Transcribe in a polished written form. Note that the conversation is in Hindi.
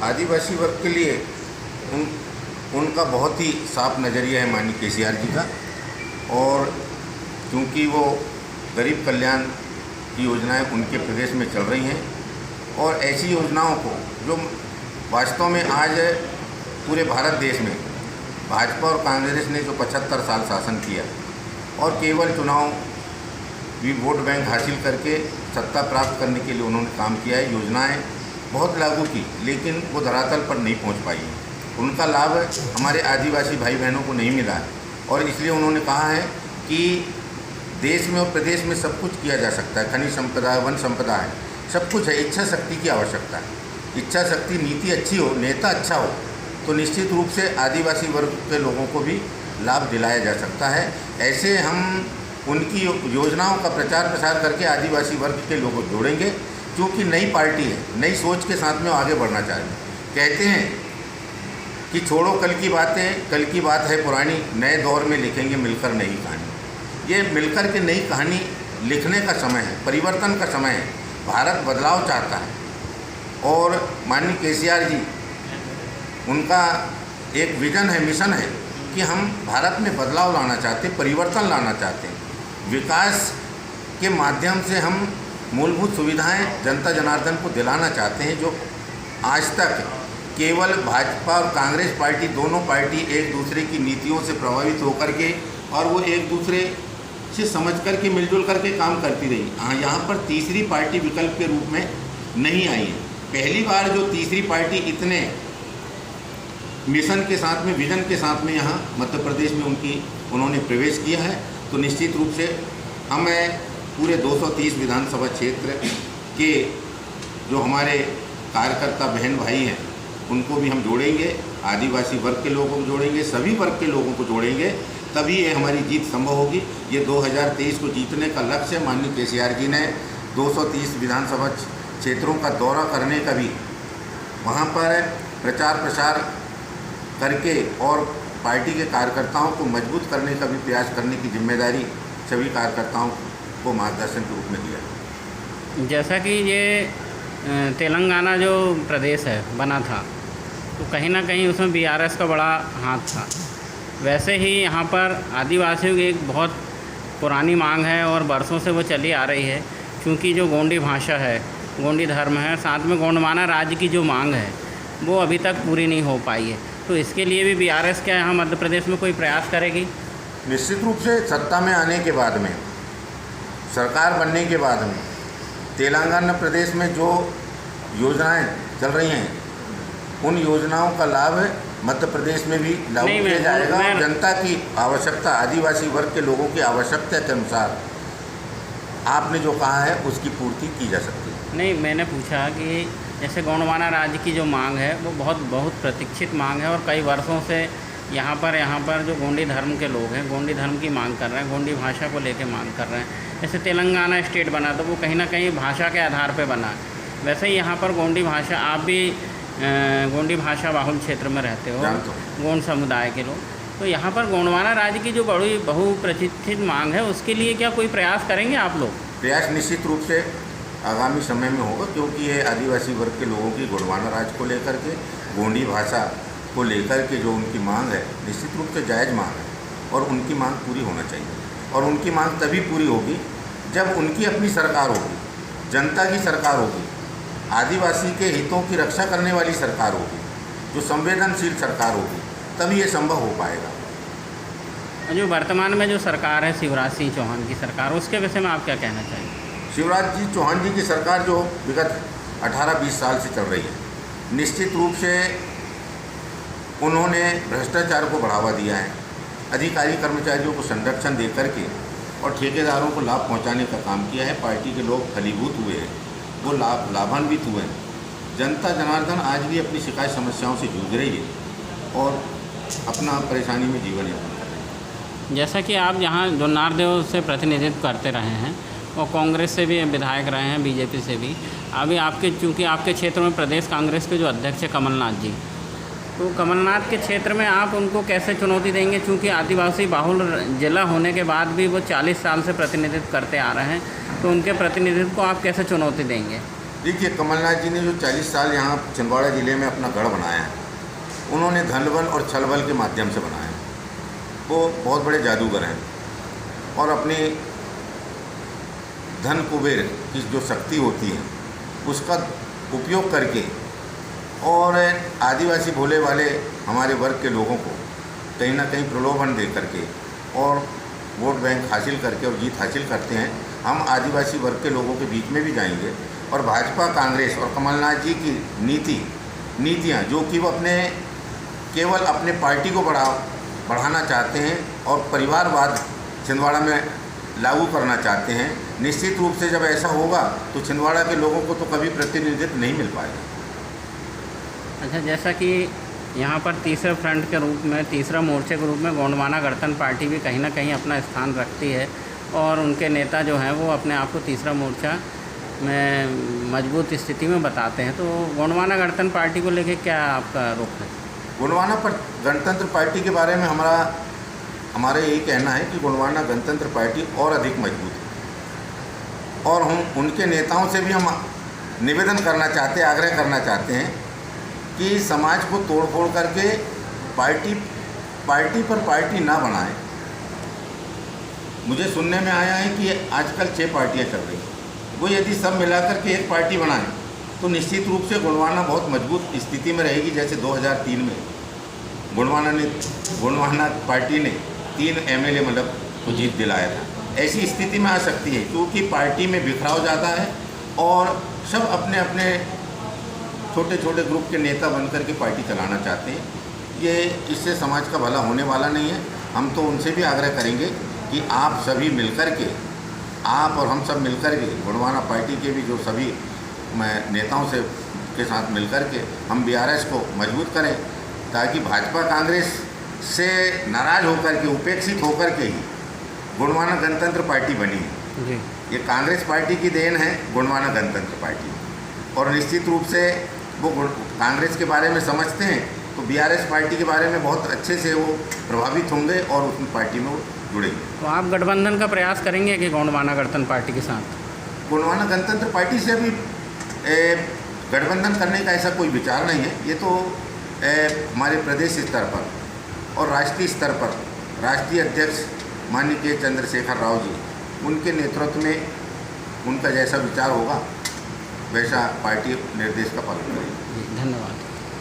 आदिवासी वर्ग के लिए उनका बहुत ही साफ नज़रिया है माननीय केसीआर जी का। और क्योंकि वो गरीब कल्याण की योजनाएं उनके प्रदेश में चल रही हैं और ऐसी योजनाओं को जो वास्तव में आज पूरे भारत देश में भाजपा और कांग्रेस ने जो 75 साल शासन किया और केवल चुनाव भी वोट बैंक हासिल करके सत्ता प्राप्त करने के लिए उन्होंने काम किया है, योजनाएं बहुत लागू की, लेकिन वो धरातल पर नहीं पहुंच पाई। उनका लाभ हमारे आदिवासी भाई बहनों को नहीं मिला है और इसलिए उन्होंने कहा है कि देश में और प्रदेश में सब कुछ किया जा सकता है, खनिज संपदा, वन संपदा है, सब कुछ है। इच्छा शक्ति की आवश्यकता है। इच्छा शक्ति, नीति अच्छी हो, नेता अच्छा हो तो निश्चित रूप से आदिवासी वर्ग के लोगों को भी लाभ दिलाया जा सकता है। ऐसे हम उनकी योजनाओं का प्रचार प्रसार करके आदिवासी वर्ग के लोगों को जोड़ेंगे, क्योंकि नई पार्टी है, नई सोच के साथ में आगे बढ़ना चाह रहे हैं। कहते हैं कि छोड़ो कल की बातें, कल की बात है पुरानी, नए दौर में लिखेंगे मिलकर नई कहानी। ये मिलकर के नई कहानी लिखने का समय है, परिवर्तन का समय है। भारत बदलाव चाहता है और माननीय केसीआर जी, उनका एक विजन है, मिशन है कि हम भारत में बदलाव लाना चाहते हैं, परिवर्तन लाना चाहते हैं। विकास के माध्यम से हम मूलभूत सुविधाएं जनता जनार्दन को दिलाना चाहते हैं, जो आज तक केवल भाजपा और कांग्रेस पार्टी, दोनों पार्टी एक दूसरे की नीतियों से प्रभावित होकर के और वो एक दूसरे से समझ करके मिलजुल करके काम करती रही। यहाँ पर तीसरी पार्टी विकल्प के रूप में नहीं आई है। पहली बार जो तीसरी पार्टी इतने मिशन के साथ में, विजन के साथ में यहाँ मध्य प्रदेश में उन्होंने प्रवेश किया है, तो निश्चित रूप से हमें पूरे 230 विधानसभा क्षेत्र के जो हमारे कार्यकर्ता बहन भाई हैं उनको भी हम जोड़ेंगे, आदिवासी वर्ग के लोगों को जोड़ेंगे, सभी वर्ग के लोगों को जोड़ेंगे, तभी ये हमारी जीत संभव होगी। ये 2023 को जीतने का लक्ष्य माननीय केसीआर जी ने 230 विधानसभा क्षेत्रों का दौरा करने का भी, वहाँ पर प्रचार प्रसार करके और पार्टी के कार्यकर्ताओं को मजबूत करने का भी प्रयास करने की जिम्मेदारी सभी कार्यकर्ताओं को मार्गदर्शन के रूप में दिया। जैसा कि ये तेलंगाना जो प्रदेश है बना था, तो कहीं ना कहीं उसमें बीआरएस का बड़ा हाथ था। वैसे ही यहाँ पर आदिवासियों की एक बहुत पुरानी मांग है और बरसों से वो चली आ रही है, क्योंकि जो गोंडी भाषा है, गोंडी धर्म है, साथ में गोंडवाना राज्य की जो मांग है वो अभी तक पूरी नहीं हो पाई है। तो इसके लिए भी बीआरएस क्या यहाँ मध्य प्रदेश में कोई प्रयास करेगी? निश्चित रूप से सत्ता में आने के बाद में, सरकार बनने के बाद में तेलंगाना प्रदेश में जो योजनाएं चल रही हैं, उन योजनाओं का लाभ मध्य प्रदेश में भी लागू किया जाएगा और जनता की आवश्यकता, आदिवासी वर्ग के लोगों की आवश्यकता के अनुसार आपने जो कहा है उसकी पूर्ति की जा सकती है। नहीं, मैंने पूछा कि जैसे गोंडवाना राज्य की जो मांग है वो बहुत प्रतीक्षित मांग है और कई वर्षों से यहाँ पर जो गोंडी धर्म के लोग हैं, गोंडी धर्म की मांग कर रहे हैं, गोंडी भाषा को लेकर मांग कर रहे हैं। जैसे तेलंगाना स्टेट बना तो वो कहीं ना कहीं भाषा के आधार पर बना, वैसे ही यहाँ पर गोंडी भाषा, आप भी गोंडी भाषा बाहुल क्षेत्र में रहते हो, गोंड समुदाय के लोग, तो यहाँ पर गोंडवाना राज्य की जो बड़ी बहुप्रतीक्षित मांग है उसके लिए क्या कोई प्रयास करेंगे आप लोग? प्रयास निश्चित रूप से आगामी समय में होगा, क्योंकि ये आदिवासी वर्ग के लोगों की गोंडवाना राज्य को लेकर के, गोंडी भाषा को लेकर के जो उनकी मांग है निश्चित रूप से जायज़ मांग है और उनकी मांग पूरी होना चाहिए। और उनकी मांग तभी पूरी होगी जब उनकी अपनी सरकार होगी, जनता की सरकार होगी, आदिवासी के हितों की रक्षा करने वाली सरकार होगी, जो संवेदनशील सरकार होगी, तभी ये संभव हो पाएगा। जो वर्तमान में जो सरकार है शिवराज सिंह चौहान की सरकार, उसके विषय में आप क्या कहना चाहिए? शिवराज जी चौहान जी की सरकार जो विगत 18-20 साल से चल रही है, निश्चित रूप से उन्होंने भ्रष्टाचार को बढ़ावा दिया है, अधिकारी कर्मचारियों को संरक्षण दे करके और ठेकेदारों को लाभ पहुंचाने का काम किया है। पार्टी के लोग फलीभूत हुए हैं, वो लाभान्वित हुए हैं। जनता जनार्दन आज भी अपनी शिकायत समस्याओं से जूझ रही है और अपना परेशानी में जीवन यापन कर रही है। जैसा कि आप यहाँ जुन्नारदेव से प्रतिनिधित्व करते रहे हैं और कांग्रेस से भी विधायक रहे हैं, बीजेपी से भी, अभी चूँकि आपके क्षेत्र में प्रदेश कांग्रेस के जो अध्यक्ष है कमलनाथ जी, तो कमलनाथ के क्षेत्र में आप उनको कैसे चुनौती देंगे? चूँकि आदिवासी बाहुल जिला होने के बाद भी वो 40 साल से प्रतिनिधित्व करते आ रहे हैं, तो उनके प्रतिनिधित्व को आप कैसे चुनौती देंगे? देखिए, कमलनाथ जी ने जो 40 साल यहाँ छिंदवाड़ा ज़िले में अपना गढ़ बनाया है, उन्होंने धन बल और छल बल के माध्यम से बनाया है। वो बहुत बड़े जादूगर हैं और अपनी धन कुबेर की जो शक्ति होती है उसका उपयोग करके और आदिवासी भोले वाले हमारे वर्ग के लोगों को कहीं ना कहीं प्रलोभन दे करके और वोट बैंक हासिल करके और जीत हासिल करते हैं। हम आदिवासी वर्ग के लोगों के बीच में भी जाएंगे और भाजपा, कांग्रेस और कमलनाथ जी की नीतियाँ जो कि वो केवल अपने पार्टी को बढ़ाना चाहते हैं और परिवारवाद छिंदवाड़ा में लागू करना चाहते हैं, निश्चित रूप से जब ऐसा होगा तो छिंदवाड़ा के लोगों को तो कभी प्रतिनिधित्व नहीं मिल पाएगा। अच्छा, जैसा कि यहाँ पर तीसरे फ्रंट के रूप में, तीसरा मोर्चे के रूप में गोंडवाना गणतंत्र पार्टी भी कहीं ना कहीं अपना स्थान रखती है और उनके नेता जो हैं वो अपने आप को तीसरा मोर्चा में मजबूत स्थिति में बताते हैं, तो गोंडवाना गणतंत्र पार्टी को लेके क्या आपका रुख है? गोंडवाना गणतंत्र पार्टी के बारे में हमारा यही कहना है कि गोंडवाना गणतंत्र पार्टी और अधिक मजबूत है और हम उनके नेताओं से भी हम निवेदन करना चाहते हैं, आग्रह करना चाहते हैं कि समाज को तोड़ फोड़ करके पार्टी पर पार्टी ना बनाएं। मुझे सुनने में आया है कि आजकल 6 पार्टियां चल रही हैं, वो यदि सब मिलाकर के एक पार्टी बनाएं तो निश्चित रूप से गोंडवाना बहुत मजबूत स्थिति में रहेगी। जैसे 2003 में गोंडवाना पार्टी ने 3 MLA मतलब को जीत दिलाया था, ऐसी स्थिति में आ सकती है क्योंकि पार्टी में बिखराव ज़्यादा है और सब अपने अपने छोटे छोटे ग्रुप के नेता बनकर के पार्टी चलाना चाहते हैं। इससे समाज का भला होने वाला नहीं है। हम तो उनसे भी आग्रह करेंगे कि आप सभी मिलकर के, आप और हम सब मिलकर के गोंडवाना पार्टी के भी जो सभी नेताओं के साथ मिलकर के हम BRS को मजबूत करें ताकि भाजपा कांग्रेस से नाराज़ होकर के, उपेक्षित होकर के ही गोंडवाना गणतंत्र पार्टी बनी है जी। ये कांग्रेस पार्टी की देन है, गोंडवाना गणतंत्र पार्टी, और निश्चित रूप से वो कांग्रेस के बारे में समझते हैं तो BRS पार्टी के बारे में बहुत अच्छे से वो प्रभावित होंगे और उस पार्टी में वो जुड़ेंगे। तो आप गठबंधन का प्रयास करेंगे कि गोंडवाना गणतंत्र पार्टी के साथ? गोंडवाना गणतंत्र पार्टी से अभी गठबंधन करने का ऐसा कोई विचार नहीं है। ये तो हमारे प्रदेश स्तर पर और राष्ट्रीय स्तर पर राष्ट्रीय अध्यक्ष माननीय के चंद्रशेखर राव जी, उनके नेतृत्व में उनका जैसा विचार होगा वैसा पार्टी निर्देश का पालन करेगी। धन्यवाद।